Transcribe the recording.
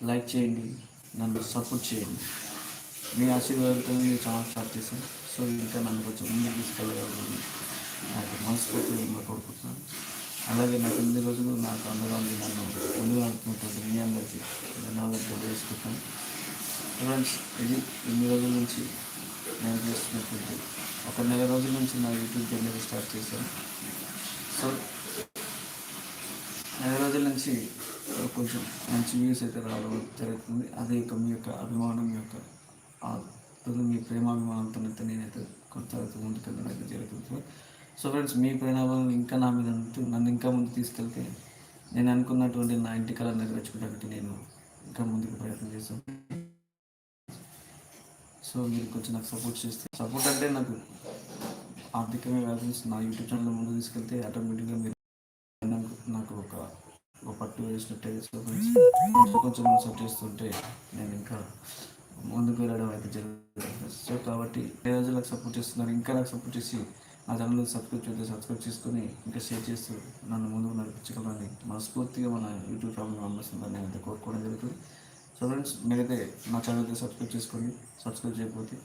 Like చేయండి, నన్ను support చేయండి. మీ ఆశీర్వాదంతో మీరు ఛానల్ స్టార్ట్ చేశాను. సో ఇంకా నన్ను కొంచెం ముందుకు తీసుకెళ్ళగలరని నాకు మనస్ఫూర్తిగా కోరుకుంటున్నాను. అలాగే నాకు ఇన్ని రోజులు నాకు అండగా ఉండి నన్ను ముందుకు నడుపుతున్నటువంటి మీ అందరికీ ధన్యవాదాలు తెలియజేసుకుంటాను. ఫ్రెండ్స్, ఇది ఇన్ని రోజుల నుంచి నేను చేస్తున్నటువంటి ఒక నెల రోజుల నుంచి నా యూట్యూబ్ జర్నీ స్టార్ట్ చేశాను. సో నెల రోజుల నుంచి కొంచెం మంచి వ్యూస్ అయితే రావడం జరుగుతుంది. అదే ఇక మీ యొక్క అభిమానం యొక్క మీ ప్రేమాభిమానంతో నేనైతే కొనసాగుతూ ముందుకెళ్ళడం అయితే జరుగుతుంది. సో ఫ్రెండ్స్, మీ ప్రేమాభిమానం ఇంకా నా మీద ఉంటూ నన్ను ఇంకా ముందు తీసుకెళ్తే నేను అనుకున్నటువంటి నా ఇంటి కళ నెరవేర్చుకోవడానికి నేను ఇంకా ముందుకు ప్రయత్నం చేస్తాను. సో మీరు కొంచెం నాకు సపోర్ట్ చేస్తే, సపోర్ట్ అంటే నాకు ఆర్థికంగా కాదు, నా యూట్యూబ్ ఛానల్ ముందు తీసుకెళ్తే ఆటోమేటిక్గా మీరు నాకు ఒక పట్టు వేసినట్టే. సో ఫ్రెండ్స్, కొంచెం సపోర్ట్ చేస్తుంటే నేను ఇంకా ముందుకు వెళ్ళడం అయితే జరుగుతుంది. సో కాబట్టి ఏ రోజు నాకు సపోర్ట్ చేస్తున్నారు, ఇంకా నాకు సపోర్ట్ చేసి నా ఛానల్ సబ్స్క్రైబ్ చేసుకొని ఇంకా షేర్ చేస్తూ నన్ను ముందుకు నడిపించగలని మనస్ఫూర్తిగా మన యూట్యూబ్ ఫ్యామిలీ మెంబర్స్ అందరూ నేనైతే కోరుకోవడం జరుగుతుంది. సో ఫ్రెండ్స్, మీరైతే నా ఛానల్కి సబ్స్క్రైబ్ చేసుకోండి. సబ్స్క్రైబ్ చేయకపోతే